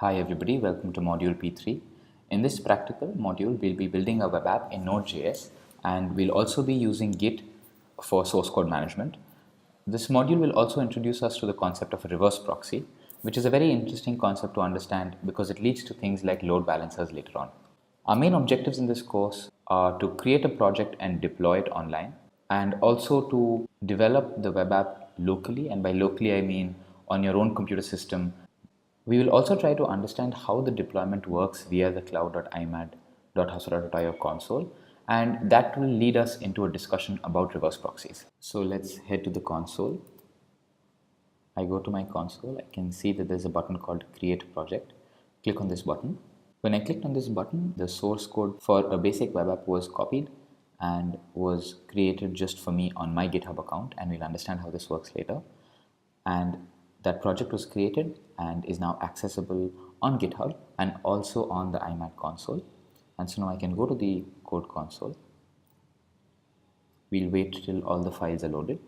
Hi everybody, welcome to module P3. In this practical module, we'll be building a web app in NodeJS and we'll also be using Git for source code management. This module will also introduce us to the concept of a reverse proxy, which is a very interesting concept to understand because it leads to things like load balancers later on. Our main objectives in this course are to create a project and deploy it online, and also to develop the web app locally, and by locally I mean on your own computer system. We will also try to understand how the deployment works via the cloud.imad.hasura.io console, and that will lead us into a discussion about reverse proxies. So let's head to the console. I go to my console, I can see that there's a button called Create Project. Click on this button. When I clicked on this button, the source code for a basic web app was copied and was created just for me on my GitHub account, and we'll understand how this works later. And that project was created and is now accessible on GitHub and also on the IMAD console. And so now I can go to the code console. We'll wait till all the files are loaded.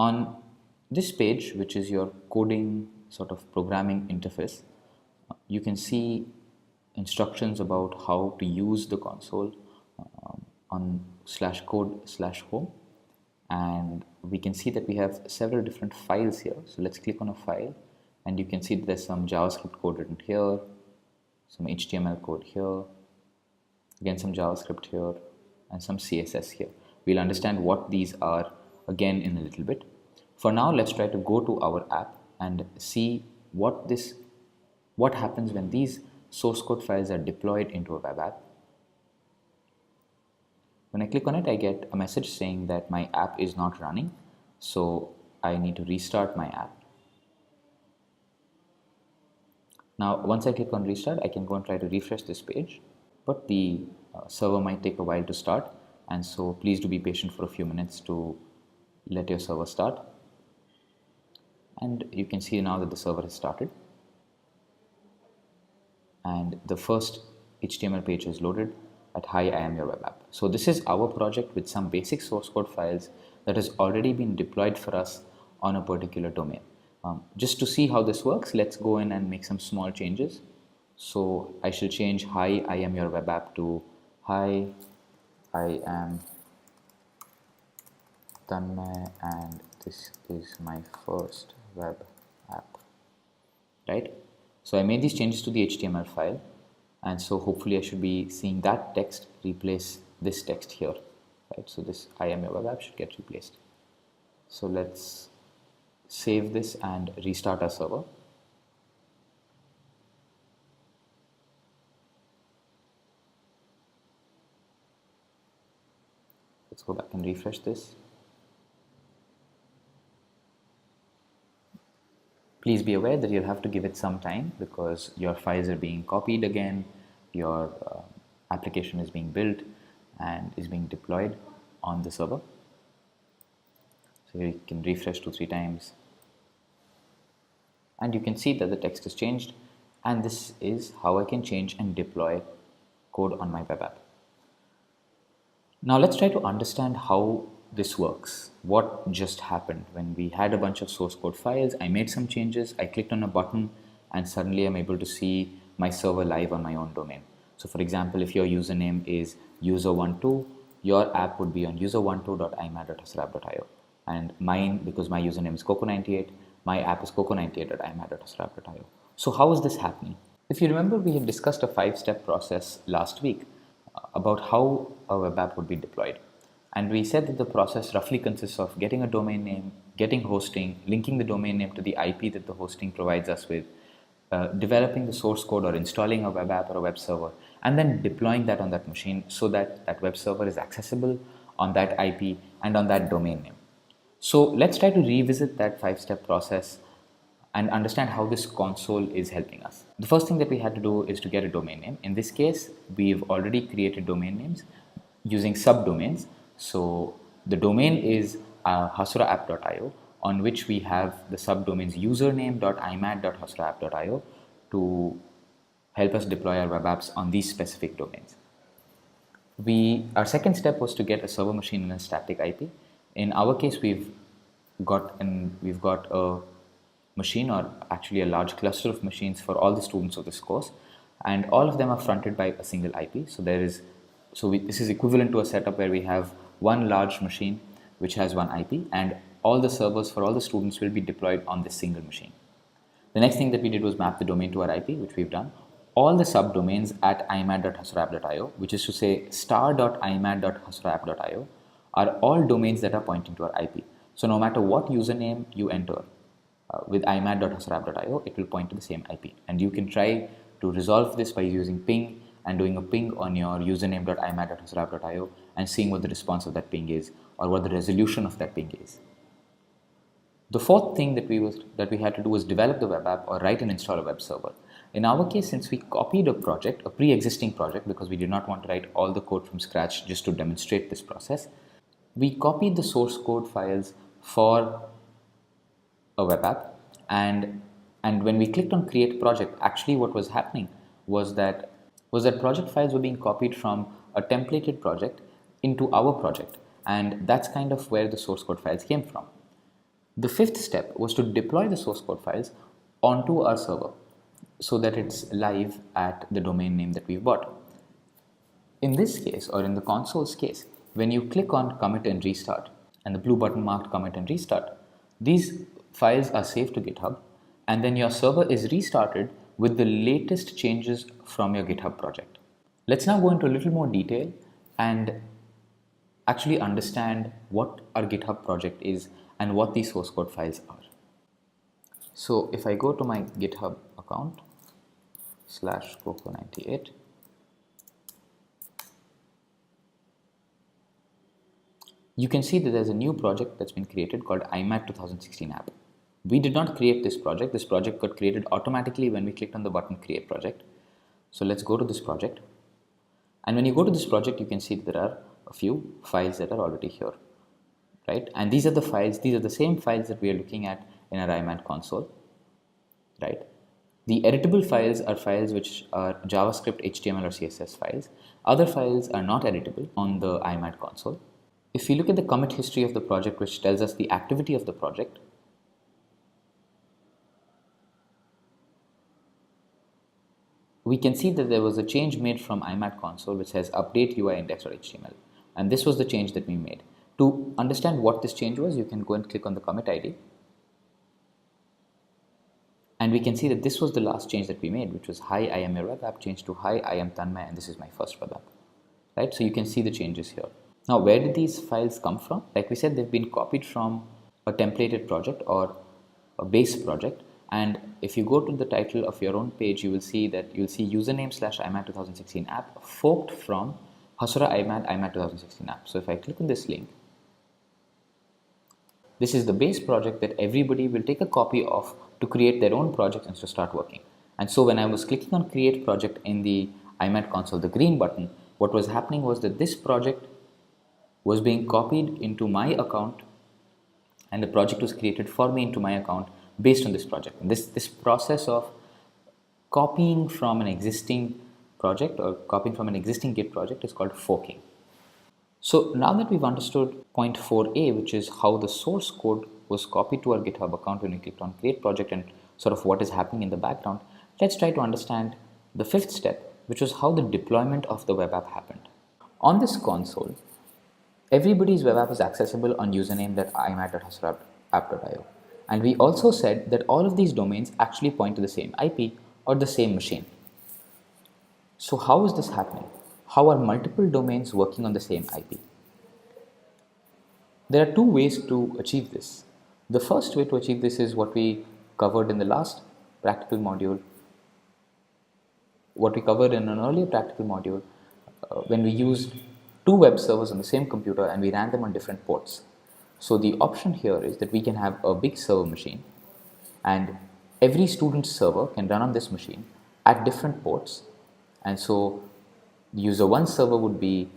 On this page, which is your coding sort of programming interface, you can see instructions about how to use the console on /code/home, and we can see that we have several different files here. So let's click on a file and you can see that there's some JavaScript code written here, some HTML code here, again some JavaScript here, and some CSS here. We'll understand what these are again in a little bit. For now, let's try to go to our app and see what happens when these source code files are deployed into a web app. When I click on it, I get a message saying that my app is not running, so I need to restart my app. Now, once I click on restart, I can go and try to refresh this page, but the server might take a while to start, and so please do be patient for a few minutes to let your server start. And you can see now that the server has started, and the first HTML page is loaded at "Hi, I am your web app." So this is our project with some basic source code files that has already been deployed for us on a particular domain. Just to see how this works, let's go in and make some small changes. So I shall change "Hi, I am your web app" to "Hi, I am Tanmay and this is my first web app." Right? So I made these changes to the HTML file, and so hopefully I should be seeing that text replace this text here. Right? So this "I am your web app" should get replaced. So let's save this and restart our server. Let's go back and refresh this. Please be aware that you'll have to give it some time because your files are being copied again, your application is being built and is being deployed on the server. So you can refresh 2-3 times and you can see that the text has changed, and this is how I can change and deploy code on my web app. Now let's try to understand how this works. What just happened when we had a bunch of source code files? I made some changes, I clicked on a button, and suddenly I'm able to see my server live on my own domain. So for example, if your username is user12, your app would be on user12.imad.hasura.io, and mine, because my username is coco98, my app is coco98.imad.hasura.io. So how is this happening? If you remember, we had discussed a 5-step process last week about how a web app would be deployed. And we said that the process roughly consists of getting a domain name, getting hosting, linking the domain name to the IP that the hosting provides us with, developing the source code or installing a web app or a web server, and then deploying that on that machine so that that web server is accessible on that IP and on that domain name. So let's try to revisit that 5-step process and understand how this console is helping us. The first thing that we had to do is to get a domain name. In this case, we've already created domain names using subdomains. So the domain is hasura.app.io, on which we have the subdomains username.imad.hasura.app.io to help us deploy our web apps on these specific domains. Our second step was to get a server machine and a static IP. In our case, we've got a machine, or actually a large cluster of machines for all the students of this course, and all of them are fronted by a single IP. So this is equivalent to a setup where we have one large machine which has one IP, and all the servers for all the students will be deployed on this single machine. The next thing that we did was map the domain to our IP, which we've done. All the subdomains at imad.husrapp.io, which is to say star.imad.husrapp.io, are all domains that are pointing to our IP. So no matter what username you enter with imad.husrapp.io, it will point to the same IP. And you can try to resolve this by using ping and doing a ping on your username.imad.husrapp.io and seeing what the response of that ping is, or what the resolution of that ping is. The fourth thing that we had to do was develop the web app or write and install a web server. In our case, since we copied a pre-existing project, because we did not want to write all the code from scratch just to demonstrate this process, we copied the source code files for a web app, and when we clicked on create project, actually what was happening was that project files were being copied from a templated project into our project, and that's kind of where the source code files came from. The fifth step was to deploy the source code files onto our server so that it's live at the domain name that we've bought. In this case, or in the console's case, when you click on commit and restart and the blue button marked commit and restart, these files are saved to GitHub, and then your server is restarted with the latest changes from your GitHub project. Let's now go into a little more detail and actually understand what our GitHub project is and what these source code files are. So if I go to my GitHub account /coco98, you can see that there's a new project that's been created called IMAT 2016 app. We did not create this project. This project got created automatically when we clicked on the button create project. So let's go to this project. And when you go to this project, you can see that there are a few files that are already here, right? And these are the same files that we are looking at in our IMAT console, right? The editable files are files which are JavaScript, HTML or CSS files. Other files are not editable on the IMAT console. If you look at the commit history of the project, which tells us the activity of the project, we can see that there was a change made from IMAT console which says update UI index.html, and this was the change that we made. To understand what this change was, you can go and click on the commit ID, and we can see that this was the last change that we made, which was hi, I am your web app, changed to hi, I am Tanmay and this is my first web app, right? So you can see the changes here. Now, where did these files come from? Like we said, they've been copied from a templated project or a base project. And if you go to the title of your own page, you'll see username /IMAT 2016 app forked from Hasura IMAT 2016 app. So if I click on this link, this is the base project that everybody will take a copy of to create their own project and to start working. And so when I was clicking on create project in the IMAT console, the green button, what was happening was that this project was being copied into my account, and the project was created for me into my account based on this project. And this process of copying from an existing project or copying from an existing Git project is called forking. So now that we've understood point 4a, which is how the source code was copied to our GitHub account when we clicked on create project and sort of what is happening in the background, let's try to understand the fifth step, which was how the deployment of the web app happened. On this console, everybody's web app is accessible on username.imat.husrapp.io. And we also said that all of these domains actually point to the same IP or the same machine. So how is this happening? How are multiple domains working on the same IP? There are two ways to achieve this. The first way to achieve this is what we covered in the last practical module, what we covered in an earlier practical module, when we used two web servers on the same computer and we ran them on different ports. So the option here is that we can have a big server machine, and every student's server can run on this machine at different ports. And so user 1's server would be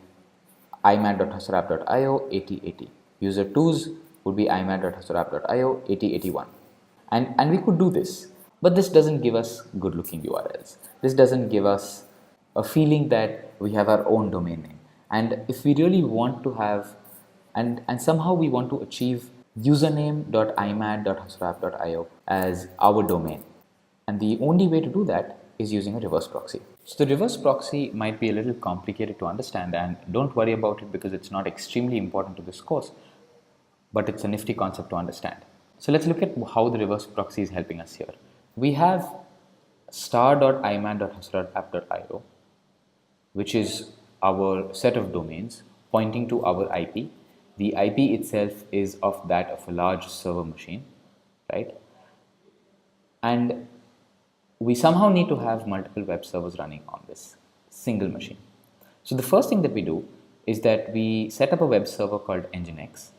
imat.husrapp.io 8080. User 2's would be imat.husrapp.io 8081. And we could do this, but this doesn't give us good looking URLs. This doesn't give us a feeling that we have our own domain name. And if we really want to have, and somehow we want to achieve username.imad.husrapp.io as our domain. And the only way to do that is using a reverse proxy. So the reverse proxy might be a little complicated to understand, and don't worry about it because it's not extremely important to this course, but it's a nifty concept to understand. So let's look at how the reverse proxy is helping us here. We have star.imad.husrapp.io, which is our set of domains pointing to our IP. The IP itself is of that of a large server machine, right? And we somehow need to have multiple web servers running on this single machine. So the first thing that we do is that we set up a web server called Nginx,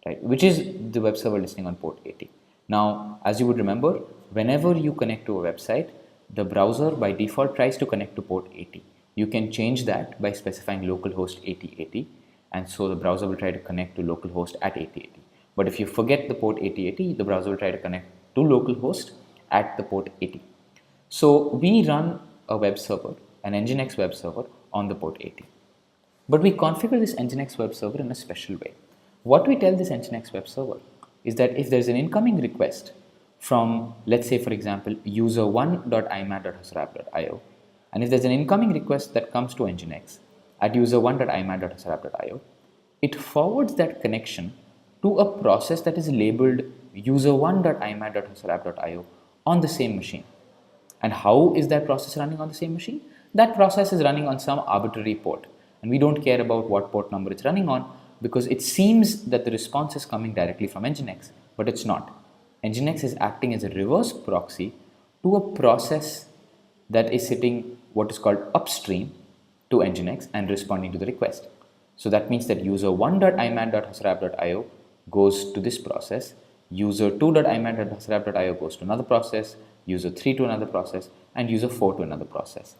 right, which is the web server listening on port 80. Now, as you would remember, whenever you connect to a website, the browser by default tries to connect to port 80. You can change that by specifying localhost 8080, and so the browser will try to connect to localhost at 8080. But if you forget the port 8080, the browser will try to connect to localhost at the port 80. So we run a web server, an Nginx web server on the port 80. But we configure this Nginx web server in a special way. What we tell this Nginx web server is that if there's an incoming request from, let's say for example, user1.imad.husrapp.io, and if there's an incoming request that comes to Nginx at user1.imad.husrapp.io, it forwards that connection to a process that is labeled user1.imad.husrapp.io on the same machine. And how is that process running on the same machine? That process is running on some arbitrary port, and we don't care about what port number it's running on because it seems that the response is coming directly from Nginx, but it's not. Nginx is acting as a reverse proxy to a process that is sitting what is called upstream to Nginx and responding to the request. So that means that user1.imad.husrapp.io goes to this process, user2.imad.husrapp.io goes to another process, user3 to another process, and user4 to another process.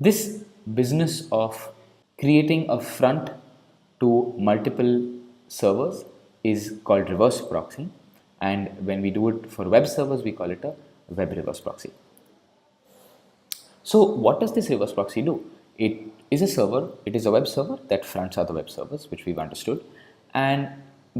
This business of creating a front to multiple servers is called reverse proxy, and when we do it for web servers, we call it a web reverse proxy. So what does this reverse proxy do? It is a server, it is a web server that fronts other web servers, which we've understood, and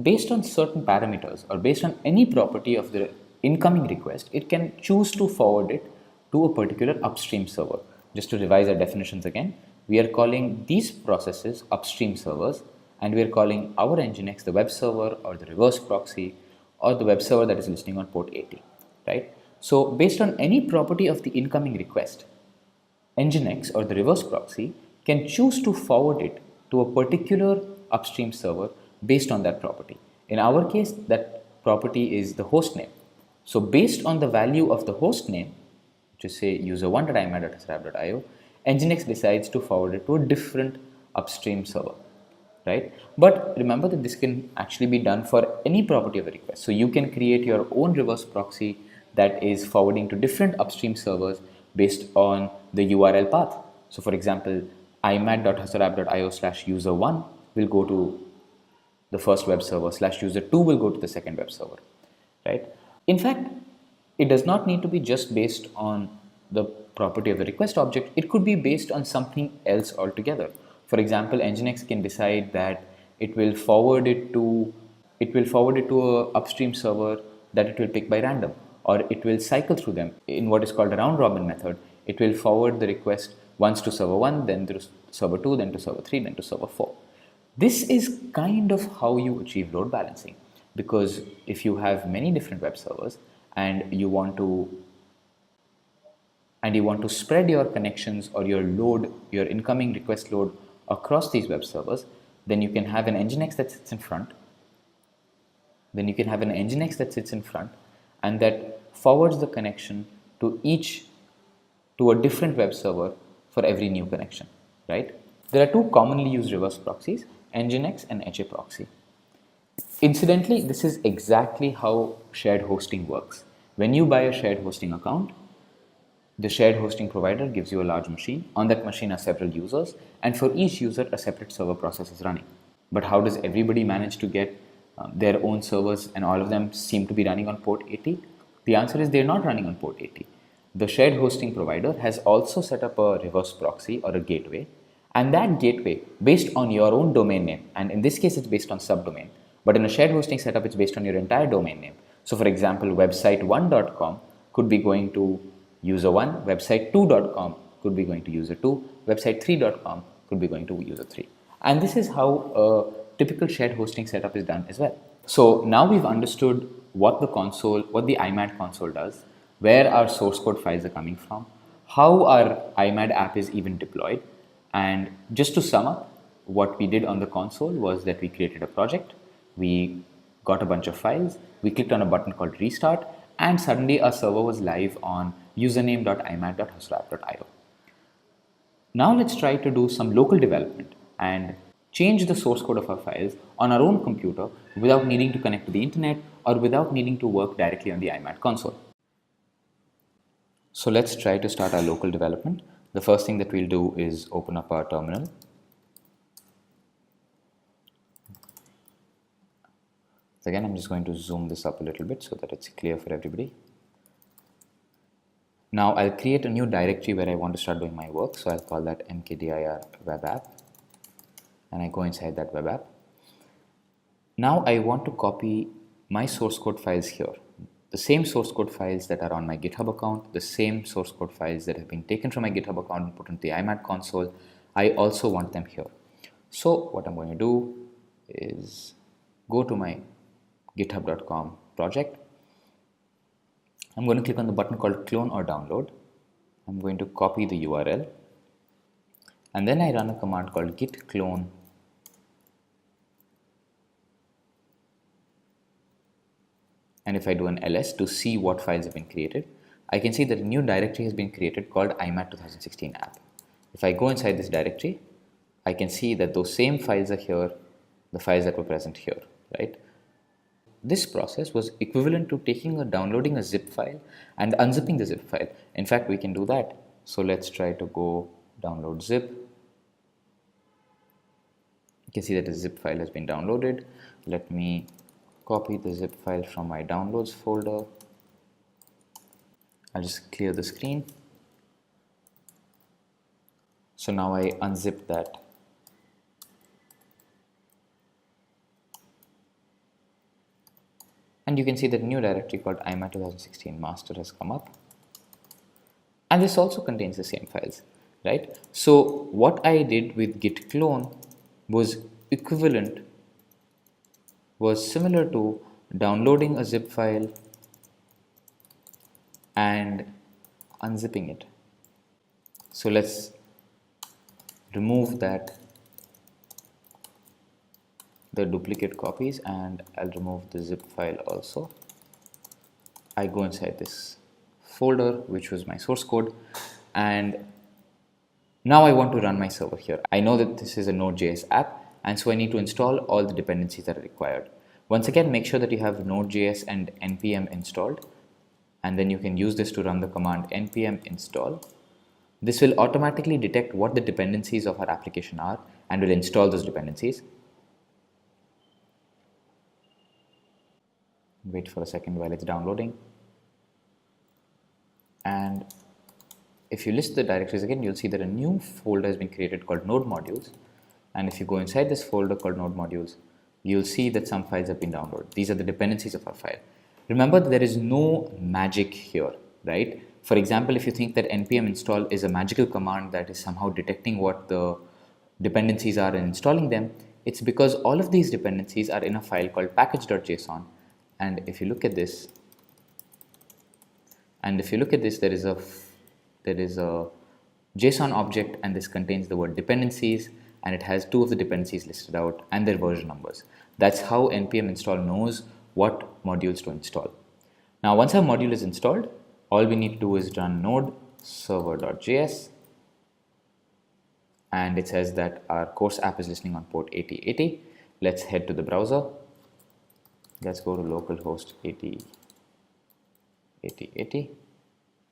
based on certain parameters or based on any property of the incoming request, it can choose to forward it to a particular upstream server. Just to revise our definitions again, we are calling these processes upstream servers, and we are calling our Nginx the web server or the reverse proxy or the web server that is listening on port 80, right? So based on any property of the incoming request, Nginx or the reverse proxy can choose to forward it to a particular upstream server based on that property. In our case, that property is the host name. So based on the value of the host name, which is say user1.imad.husrapp.io, Nginx decides to forward it to a different upstream server, right? But remember that this can actually be done for any property of the request. So you can create your own reverse proxy that is forwarding to different upstream servers based on the URL path. So for example, imad.husrapp.io/user1 will go to the first web server, /user2 will go to the second web server, right? In fact, it does not need to be just based on the property of the request object. It could be based on something else altogether. For example, Nginx can decide that it will forward it to a upstream server that it will pick by random, or it will cycle through them in what is called a round robin method. It will forward the request once to server 1, then to server 2, then to server 3, then to server 4. This is kind of how you achieve load balancing, because if you have many different web servers and you want to spread your connections or your load, your incoming request load across these web servers, then you can have an Nginx that sits in front. And that forwards the connection to a different web server for every new connection, right? There are two commonly used reverse proxies, Nginx and HA proxy. Incidentally, this is exactly how shared hosting works. When you buy a shared hosting account, the shared hosting provider gives you a large machine. On that machine are several users, and for each user, a separate server process is running. But how does everybody manage to get their own servers and all of them seem to be running on port 80? The answer is they're not running on port 80. The shared hosting provider has also set up a reverse proxy or a gateway, and that gateway, based on your own domain name, and in this case it's based on subdomain, But in a shared hosting setup, it's based on your entire domain name. So for example, website1.com could be going to user1, website2.com could be going to user2, website3.com could be going to user3. And this is how a typical shared hosting setup is done as well. So now we've understood what the IMAD console does, where our source code files are coming from, how our IMAD app is even deployed. And just to sum up, what we did on the console was that we created a project, we got a bunch of files, we clicked on a button called restart, and suddenly our server was live on username.imad.hustleapp.io. Now let's try to do some local development and change the source code of our files on our own computer without needing to connect to the internet or without needing to work directly on the IMAD console. So let's try to start our local development. The first thing that we'll do is open up our terminal. So again, I'm just going to zoom this up a little bit so that it's clear for everybody. Now I'll create a new directory where I want to start doing my work. So I'll call that mkdir WebApp, and I go inside that WebApp. Now I want to copy my source code files here. The same source code files that are on my GitHub account, the same source code files that have been taken from my GitHub account and put into the IMAD console, I also want them here. So what I'm going to do is go to my github.com project. I'm going to click on the button called clone or download. I'm going to copy the URL, and then I run a command called git clone and if I do an ls to see what files have been created, I can see that a new directory has been created called IMAD 2016 app. If I go inside this directory, I can see that those same files are here, the files that were present here, right? This process was equivalent to downloading a zip file and unzipping the zip file. In fact, we can do that. So let's try to go download zip. You can see that the zip file has been downloaded. Let me copy the zip file from my downloads folder. I'll just clear the screen. So now I unzip that. And you can see that a new directory called IMAD 2016 master has come up. And this also contains the same files, right? So what I did with git clone was similar to downloading a zip file and unzipping it. So let's remove the duplicate copies, and I'll remove the zip file also. I go inside this folder, which was my source code, and now I want to run my server here. I know that this is a Node.js app, and so I need to install all the dependencies that are required. Once again, make sure that you have Node.js and npm installed, and then you can use this to run the command npm install. This will automatically detect what the dependencies of our application are and will install those dependencies. Wait for a second while it's downloading. And if you list the directories again, you'll see that a new folder has been created called node modules. And if you go inside this folder called node modules, you'll see that some files have been downloaded. These are the dependencies of our file. Remember, there is no magic here, right? For example, if you think that npm install is a magical command that is somehow detecting what the dependencies are and installing them, it's because all of these dependencies are in a file called package.json. And if you look at this, there is a JSON object, and this contains the word dependencies, and it has two of the dependencies listed out and their version numbers. That's how npm install knows what modules to install. Now, once our module is installed, all we need to do is run node server.js, and it says that our course app is listening on port 8080. Let's head to the browser. Let's go to localhost 8080,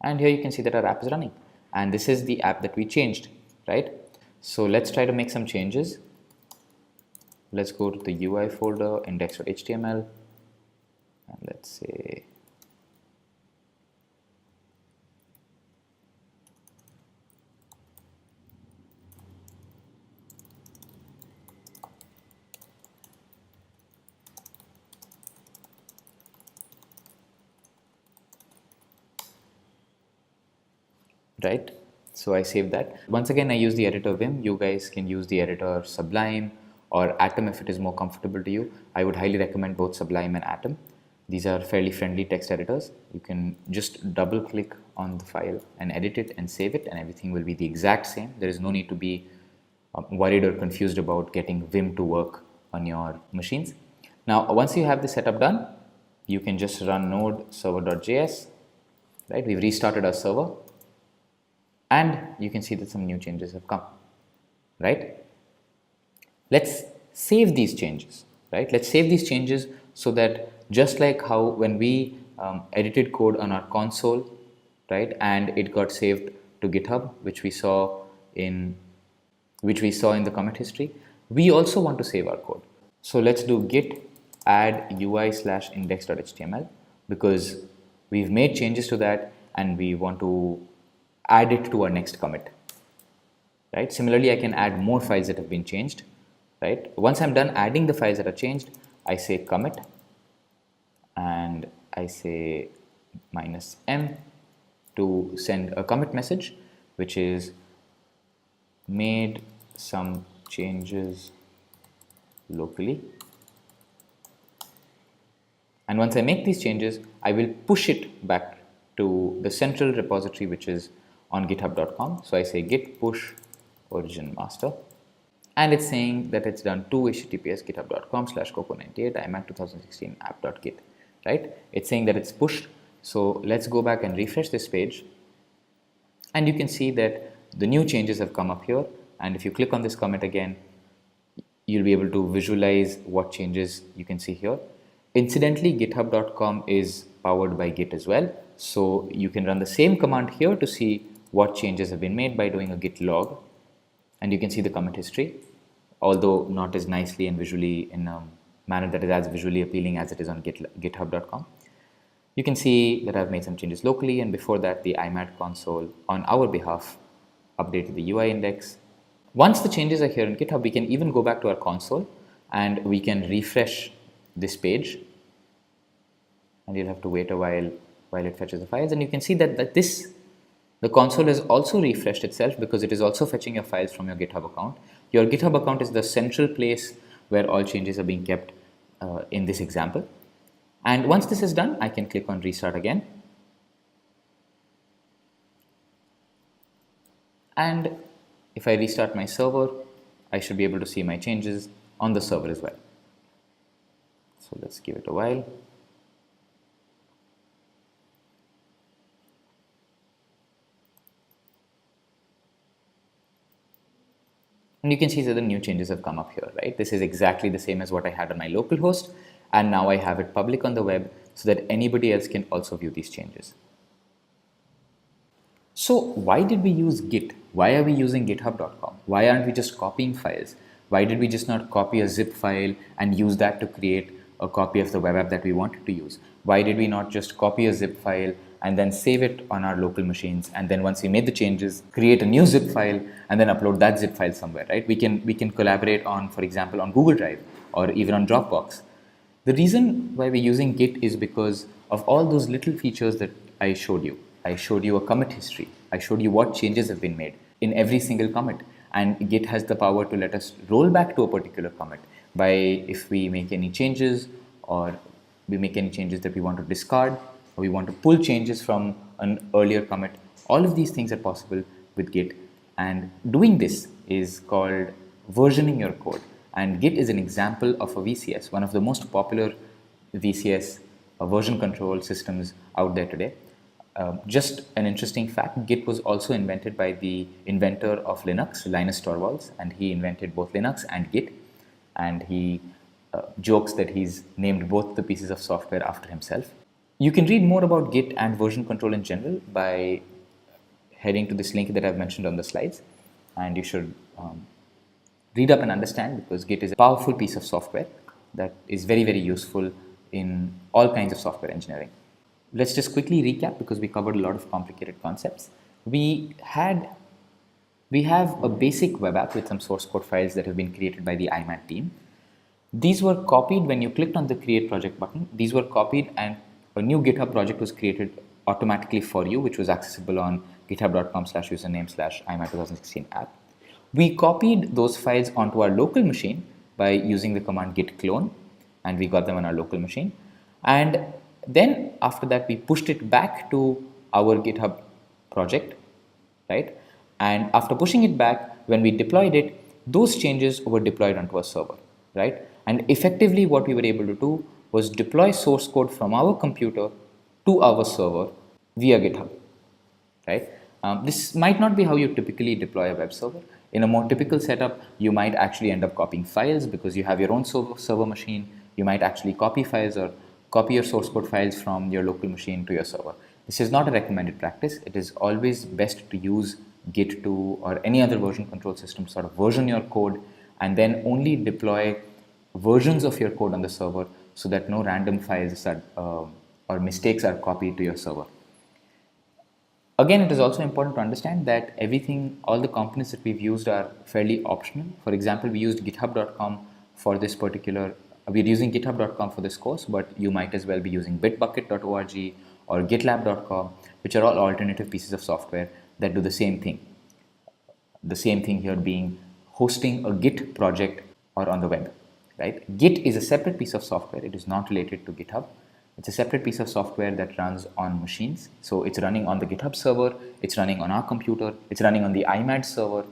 and here you can see that our app is running, and this is the app that we changed, right? So let's try to make some changes. Let's go to the UI folder, index.html, and let's say right? So I save that. Once again, I use the editor Vim. You guys can use the editor Sublime or Atom if it is more comfortable to you. I would highly recommend both Sublime and Atom. These are fairly friendly text editors. You can just double click on the file and edit it and save it, and everything will be the exact same. There is no need to be worried or confused about getting Vim to work on your machines. Now, once you have the setup done, you can just run node server.js, right? We've restarted our server, and you can see that some new changes have come, right? Let's save these changes, right? Let's save these changes so that just like how when we edited code on our console, right, and it got saved to GitHub, which we saw in the commit history, we also want to save our code. So let's do git add UI/index.html because we've made changes to that and we want to add it to our next commit, right? Similarly, I can add more files that have been changed, right? Once I'm done adding the files that are changed, I say commit and I say -m to send a commit message, which is made some changes locally. And once I make these changes, I will push it back to the central repository, which is on github.com. So I say git push origin master, and it's saying that it's done to https github.com/coco98 imac 2016 app.git, right? It's saying that it's pushed. So let's go back and refresh this page, and you can see that the new changes have come up here. And if you click on this commit again, you'll be able to visualize what changes you can see here. Incidentally, github.com is powered by Git as well. So you can run the same command here to see what changes have been made by doing a git log. And you can see the commit history, although not as nicely and visually in a manner that is as visually appealing as it is on github.com. You can see that I've made some changes locally, and before that the IMAT console on our behalf updated the UI index. Once the changes are here in GitHub, we can even go back to our console and we can refresh this page, and you'll have to wait a while it fetches the files, and you can see that the console has also refreshed itself because it is also fetching your files from your GitHub account. Your GitHub account is the central place where all changes are being kept in this example. And once this is done, I can click on restart again. And if I restart my server, I should be able to see my changes on the server as well. So let's give it a while. And you can see that the new changes have come up here, right? This is exactly the same as what I had on my local host. And now I have it public on the web so that anybody else can also view these changes. So why did we use Git? Why are we using github.com? Why aren't we just copying files? Why did we just not copy a zip file and use that to create a copy of the web app that we wanted to use? Why did we not just copy a zip file and then save it on our local machines, and then once we made the changes, create a new zip file and then upload that zip file somewhere, right? We can collaborate on, for example, on Google Drive or even on Dropbox. The reason why we're using Git is because of all those little features that I showed you. I showed you a commit history. I showed you what changes have been made in every single commit. And Git has the power to let us roll back to a particular commit by if we make any changes, or we make any changes that we want to discard, or we want to pull changes from an earlier commit. All of these things are possible with Git. And doing this is called versioning your code. And Git is an example of a VCS, one of the most popular VCS version control systems out there today. Just an interesting fact, Git was also invented by the inventor of Linux, Linus Torvalds, and he invented both Linux and Git. And he jokes that he's named both the pieces of software after himself. You can read more about Git and version control in general by heading to this link that I've mentioned on the slides. And you should read up and understand, because Git is a powerful piece of software that is very, very useful in all kinds of software engineering. Let's just quickly recap, because we covered a lot of complicated concepts. We have a basic web app with some source code files that have been created by the IMAT team. These were copied when you clicked on the create project button. These were copied and a new GitHub project was created automatically for you, which was accessible on github.com/username/imat2016app. We copied those files onto our local machine by using the command git clone, and we got them on our local machine. And then after that, we pushed it back to our GitHub project, right? And after pushing it back, when we deployed it, those changes were deployed onto a server, right? And effectively what we were able to do was deploy source code from our computer to our server via GitHub, right? This might not be how you typically deploy a web server. In a more typical setup, you might actually end up copying files because you have your own server machine. You might actually copy files or copy your source code files from your local machine to your server. This is not a recommended practice. It is always best to use Git 2 or any other version control system to sort of version your code and then only deploy versions of your code on the server so that no random files or mistakes are copied to your server. Again, it is also important to understand that all the components that we've used are fairly optional. For example, we used github.com for this we're using github.com for this course, but you might as well be using bitbucket.org or gitlab.com, which are all alternative pieces of software that do the same thing. The same thing here being hosting a Git project or on the web, right? Git is a separate piece of software. It is not related to GitHub. It's a separate piece of software that runs on machines. So it's running on the GitHub server, it's running on our computer, it's running on the iMad server.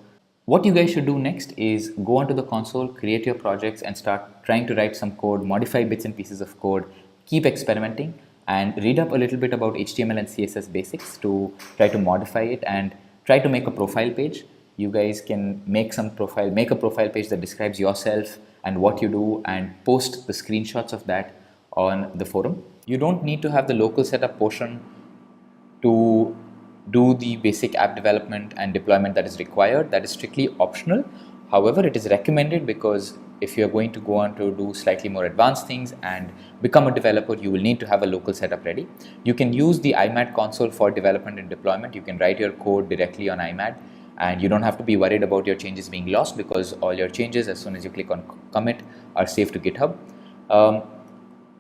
What you guys should do next is go onto the console, create your projects and start trying to write some code, modify bits and pieces of code, keep experimenting and read up a little bit about HTML and CSS basics to try to modify it and try to make a profile page. You guys can make a profile page that describes yourself and what you do and post the screenshots of that on the forum. You don't need to have the local setup portion to do the basic app development and deployment that is required. That is strictly optional. However, it is recommended because if you're going to go on to do slightly more advanced things and become a developer, you will need to have a local setup ready. You can use the iMad console for development and deployment. You can write your code directly on iMad and you don't have to be worried about your changes being lost because all your changes, as soon as you click on commit, are saved to GitHub.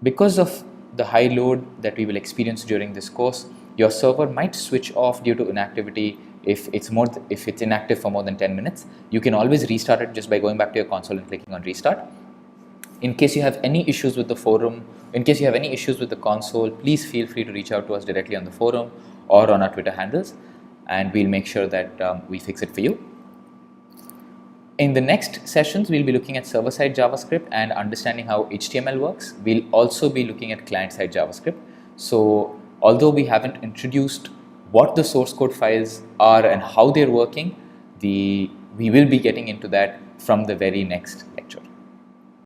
Because of the high load that we will experience during this course, your server might switch off due to inactivity if it's inactive for more than 10 minutes. You can always restart it just by going back to your console and clicking on restart. In case you have any issues with the forum, in case you have any issues with the console, please feel free to reach out to us directly on the forum or on our Twitter handles and we'll make sure that we fix it for you. In the next sessions, we'll be looking at server-side JavaScript and understanding how HTML works. We'll also be looking at client-side JavaScript. So although we haven't introduced what the source code files are and how they're working, we will be getting into that from the very next lecture.